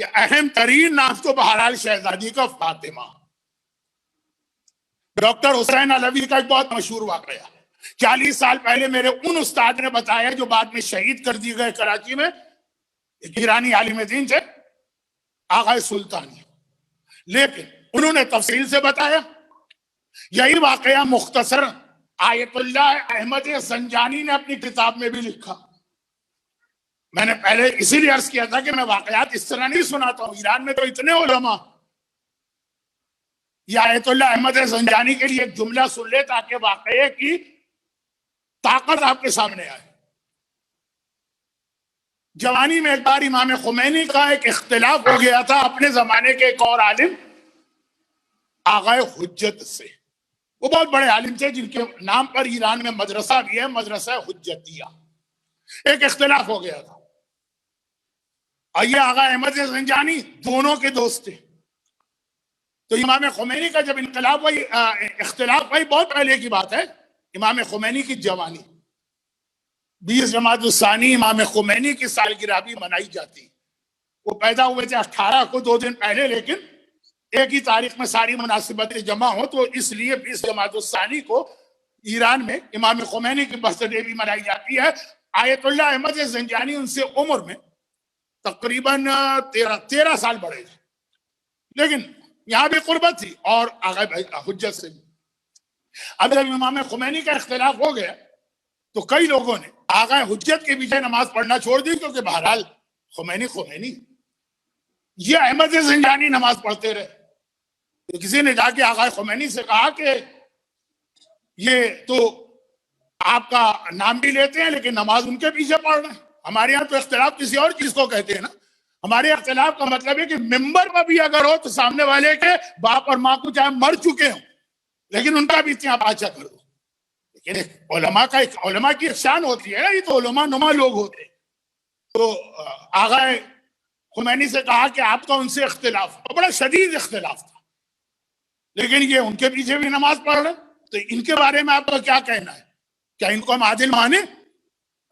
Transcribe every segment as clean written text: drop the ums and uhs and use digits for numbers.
कि अहम तरीन नाम तो बहरहाल शहजादी का फातिमा। डॉक्टर हुसैन अलवी का एक बहुत मशहूर वाकया, 40 साल पहले मेरे उन उस्ताद ने बताया जो बाद में शहीद कर दिए गए कराची में, एक ईरानी आलिम दीन थे आगा सुल्तानी, लेकिन उन्होंने तफसील से बताया। यही वाकया मुख्तसर आयतुल्लाह अहमद संजानी ने अपनी किताब में भी लिखा। मैंने पहले इसीलिए अर्ज किया था कि मैं वाकयात इस तरह नहीं सुनाता हूं, ईरान में तो इतने उलमा। यह आयतुल्लाह अहमद संजानी के लिए एक जुमला सुन ले ताकि वाकये की ताकत आपके सामने आए। जवानी में एक बार इमाम खुमैनी का एक इख्तिलाफ हो गया था अपने जमाने के एक और आलिम आगाए हुज्जत से। वो बहुत बड़े आलिम थे जिनके नाम पर ईरान में मदरसा भी है, मदरसा हुज्जतिया। एक इख्तिलाफ हो गया था और ये आगा अहमद ज़ंजानी दोनों के दोस्त थे। तो इमाम खुमैनी का जब इनकलाब हुई, इख्तिलाफ हुई, बहुत पहले की बात है, इमाम खुमैनी की जवानी 20 जमात-उस-सानी इमाम खुमैनी की सालगिरह भी मनाई जाती। वो पैदा हुए थे 18 को, 2 दिन पहले, लेकिन एक ही तारीख में सारी मुनासिबतें जमा हो, तो इसलिए 20 जमात-उस-सानी को ईरान में इमाम खुमैनी की बर्थडे भी मनाई जाती है। आयतुल्लाह अहमद ज़ंजानी उनसे उम्र में तकरीबन 13 साल बड़े थे, लेकिन यहां भी कुर्बत थी और आगा हुज्जत से भी। अब जब इमाम खुमैनी का इख्तिलाफ हो गया तो कई लोगों ने आगा हुज्जत के पीछे नमाज पढ़ना छोड़ दी, क्योंकि बहरहाल खुमैनी ये अहमद ज़ंजानी नमाज पढ़ते रहे। तो किसी ने जाके आगा खुमैनी से कहा कि ये तो आपका नाम भी लेते हैं लेकिन नमाज उनके पीछे पढ़ रहे हैं। हमारे यहाँ तो इख्तिलाफ किसी और चीज को कहते हैं ना। हमारे इख्तिलाफ का मतलब है कि मिंबर पर भी अगर हो तो सामने वाले के बाप और माँ को चाहे मर चुके हो लेकिन उनका भी इतना अच्छा कर दो। लेकिन उलमा की एक शान होती है, ये तो उलमा नुमा लोग होते। तो आगा खुमैनी से कहा कि आपका उनसे इख्तिलाफ, और बड़ा शदीद इख्तिलाफ था, लेकिन ये उनके पीछे भी नमाज पढ़ रहे, तो इनके बारे में आपका क्या कहना है? क्या इनको हम आदिल माने?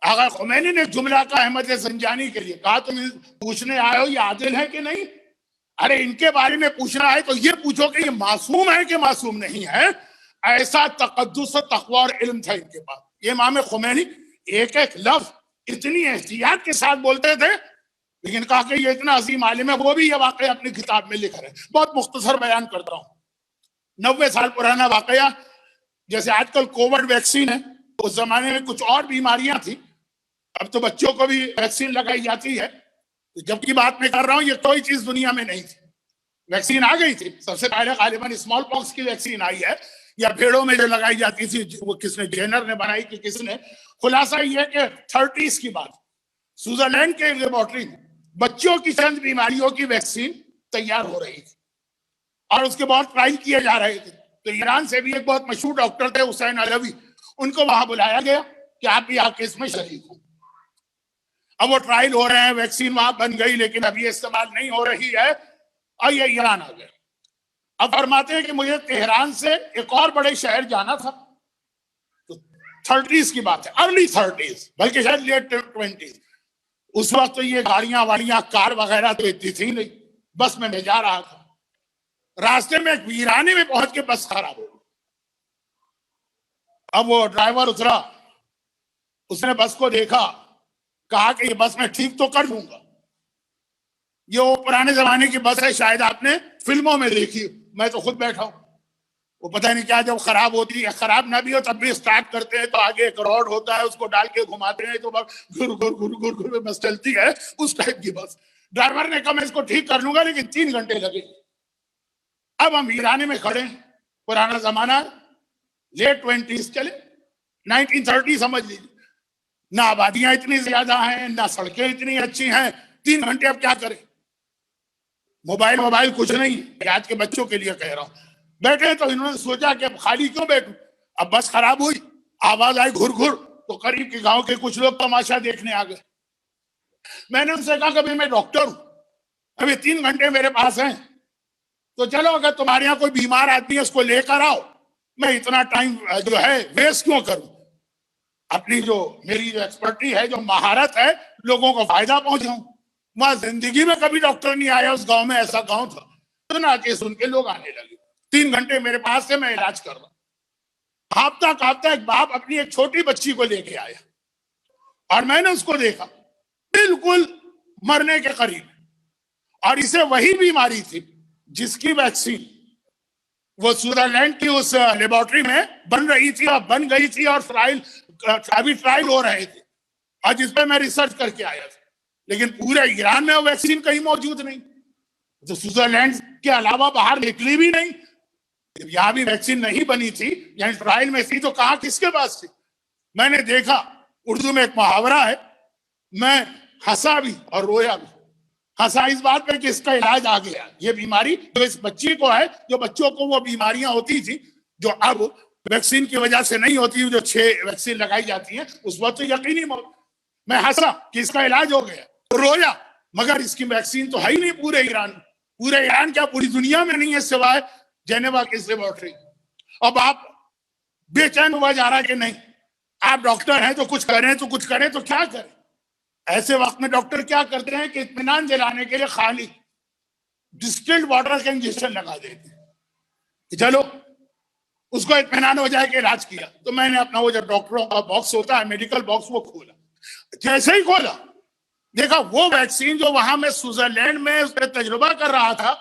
आगा खुमैनी ने जुमला का अहमद ज़ंजानी के लिए कहा, तुम पूछने आए हो ये आदिल है कि नहीं? अरे इनके बारे में पूछना है तो ये पूछो कि ये मासूम है कि मासूम नहीं है। ऐसा तकद्दुस तक़वा और इल्म था इनके पास। ये इमाम खुमैनी एक एक लफ्ज इतनी एहतियात के साथ बोलते थे, लेकिन कहा कि ये इतना अजीम आलिम है, वो भी ये वाकया अपनी किताब में लिख रहे हैं। बहुत मुख्तसर बयान करता हूँ। 90 साल पुराना वाकया, जैसे आजकल कोविड वैक्सीन है, उस जमाने में कुछ और बीमारियां थी, अब तो बच्चों को भी वैक्सीन लगाई जाती है। तो जब की बात मैं कर रहा हूं, ये कोई चीज दुनिया में नहीं थी, वैक्सीन आ गई थी। सबसे पहले गालिबन स्मॉल पॉक्स की वैक्सीन आई है, या भेड़ों में जो लगाई जाती थी, वो किसने, जेनर ने बनाई कि किसने। खुलासा ये है कि 30s की बात, स्विट्जरलैंड के लेबोरेटरी में बच्चों की चंद बीमारियों की वैक्सीन तैयार हो रही थी और उसके बाद ट्रायल किए जा रहे थे। तो ईरान से भी एक बहुत मशहूर डॉक्टर थे हुसैन अलवी, उनको वहां बुलाया गया कि आप भी आके इसमें शरीक हो। अब वो ट्रायल हो रहे हैं, वैक्सीन वहां बन गई लेकिन अब ये इस्तेमाल नहीं हो रही है और ये ईरान आ गए। अब फरमाते हैं कि मुझे तेहरान से एक और बड़े शहर जाना था, तो 30s की बात है, अर्ली 30s, बल्कि शायद लेट 20s। उस वक्त तो ये गाड़ियां वाड़ियां कार वगैरह तो इतनी थी नहीं। बस में मैं जा रहा था, रास्ते में वीराने में पहुंच के बस खराब हो गई। अब वो ड्राइवर उतरा, उसने बस को देखा, कहा कि ये बस मैं ठीक तो कर दूंगा, ये वो पुराने जमाने की बस है, शायद आपने फिल्मों में देखी, मैं तो खुद बैठा हूं। वो पता नहीं क्या, जब खराब होती है, खराब ना भी हो तब भी स्टार्ट करते हैं तो आगे एक रॉड होता है, उसको डाल के घुमाते हैं तो घुर घुर घुर घुर घुर बस चलती है, उस टाइप की बस। ड्राइवर ने कहा मैं इसको ठीक कर लूंगा लेकिन 3 घंटे लगे। अब हम वीराने में खड़े, पुराना जमाना, लेट 20s चले, 1930 समझ लीजिए। ना आबादियां इतनी ज्यादा हैं, ना सड़कें इतनी अच्छी हैं, 3 घंटे अब क्या करें? मोबाइल कुछ नहीं, आज के बच्चों के लिए कह रहा हूं। बैठे तो इन्होंने सोचा कि अब खाली क्यों बैठूं, अब बस खराब हुई, आवाज आई घुर घुर, तो करीब के गांव के कुछ लोग तमाशा देखने आ गए। मैंने उनसे कहा कि भाई मैं डॉक्टर हूं, अभी 3 घंटे मेरे पास हैं, तो चलो अगर तुम्हारे यहाँ कोई बीमार आदमी है उसको लेकर आओ, मैं इतना टाइम जो है वेस्ट क्यों करूं, अपनी जो मेरी जो एक्सपर्टी है, जो महारत है, लोगों को फायदा पहुंचाऊं। वहां जिंदगी में कभी डॉक्टर नहीं आया, उस गांव में ऐसा गांव था। तो ना के सुन के लोग आने लगे। 3 घंटे मेरे पास से मैं इलाज कर रहा, कांपता कांपता एक बाप अपनी एक छोटी बच्ची को लेके आया और मैंने उसको देखा बिल्कुल मरने के करीब, और इसे वही बीमारी थी जिसकी वैक्सीन वो स्विट्जरलैंड की उस लेबोरेटरी में बन रही थी और बन गई थी, और अभी ट्रायल हो रहे थे, और जिसपे मैं रिसर्च करके आया था। लेकिन पूरे ईरान में वो वैक्सीन कहीं मौजूद नहीं, तो स्विट्जरलैंड के अलावा बाहर निकली भी नहीं। यहां भी वैक्सीन नहीं बनी थी, यानी ट्रायल में थी, तो कहां किसके पास थी? मैंने देखा, उर्दू में एक मुहावरा है, मैं हंसा भी और रोया भी। हंसा इस बात पे कि इसका इलाज आ गया, ये बीमारी जो इस बच्ची को है, जो बच्चों को वो बीमारियां होती थी जो अब वैक्सीन की वजह से नहीं होती, जो 6 वैक्सीन लगाई जाती हैं, उस वक्त तो यकीनी मौत। मैं हंसा कि इसका इलाज हो गया, रोया मगर इसकी वैक्सीन तो है ही नहीं पूरे ईरान में। पूरे ईरान क्या, पूरी दुनिया में नहीं है सिवाय जेनेवा की लेबोरेटरी। अब आप बेचैन हुआ जा रहा है कि नहीं, आप डॉक्टर हैं तो कुछ करें, तो कुछ करें तो क्या करें। ऐसे वक्त में डॉक्टर क्या करते हैं कि इत्मीनान दिलाने के लिए खाली डिस्टिल्ड वाटर का इंजेक्शन लगा देते हैं कि चलो उसको इत्मीनान हो जाए कि इलाज किया। तो मैंने अपना वो जो डॉक्टरों का बॉक्स होता है, मेडिकल बॉक्स, वो खोला। जैसे ही खोला देखा वो वैक्सीन जो वहां मैं स्विट्जरलैंड में उस पर तजुर्बा कर रहा था,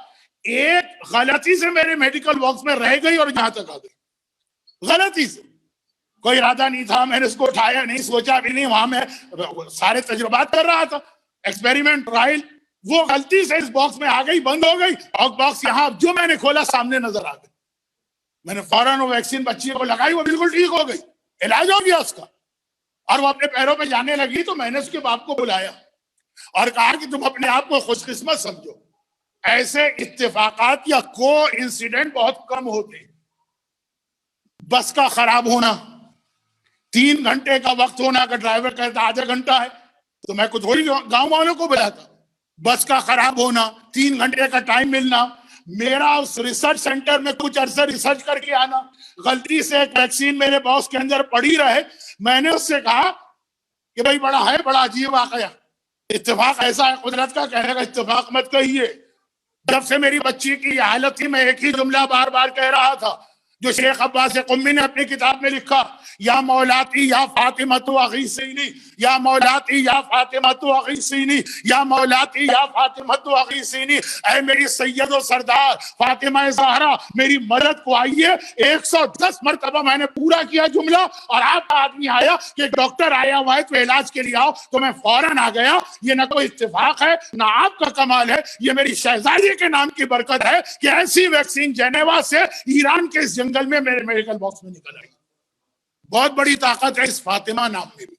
एक गलती से मेरे मेडिकल बॉक्स में रह गई और यहां तक आ गई। गलती से, कोई इरादा नहीं था, मैंने उसको उठाया नहीं, सोचा भी नहीं। वहां मैं सारे तजुर्बात कर रहा था, एक्सपेरिमेंट ट्रायल, वो गलती से इस बॉक्स में आ गई, बंद हो गई, और बॉक्स यहां जो मैंने खोला सामने नजर आ गई। मैंने फौरन वो वैक्सीन बच्ची को लगाई, वो बिल्कुल ठीक हो गई, इलाज हो गया उसका, और वो अपने पैरों पे जाने लगी। तो मैंने उसके बाप को बुलाया और कहा कि तुम अपने आप को खुशकिस्मत समझो, ऐसे इत्तेफाकात या को इंसिडेंट बहुत कम होते। बस का खराब होना, 3 घंटे का वक्त होना, अगर ड्राइवर कहता आधा घंटा है तो मैं कुछ थोड़ी गांव वालों को बुलाता। बस का खराब होना, 3 घंटे का टाइम मिलना, मेरा उस रिसर्च सेंटर में कुछ अरसा रिसर्च करके आना, गलती से एक वैक्सीन मेरे बॉक्स के अंदर पड़ी रहे। मैंने उससे कहा कि भाई बड़ा है, बड़ा अजीब वाकया, इत्तेफाक ऐसा है कुदरत का, कहने का इत्तेफाक मत कहिए। जब से मेरी बच्ची की हालत थी, मैं एक ही जुमला बार बार कह रहा था जो शेख अब्बास कुम्मी ने अपनी किताब में लिखा, या मौलाती या फातिमतु अगीसीनी, या मौलाती या फातिमतु अगीसीनी, या मौलाती या फातिमतु अगीसीनी। ऐ मेरी सैयदो सरदार फातिमा ज़हरा, मेरी मदद को आइए। 110 मरतबा मैंने पूरा किया जुमला, और आपका आदमी आया कि डॉक्टर आया हुआ है तो इलाज के लिए आओ, तो मैं फौरन आ गया। ये ना कोई इत्तेफाक है ना आपका कमाल है, ये मेरी शहजादी के नाम की बरकत है कि ऐसी वैक्सीन जेनेवा से ईरान के जंगल में मेरे मेडिकल बॉक्स में निकल आई। बहुत बड़ी ताकत है इस फातिमा नाम में भी।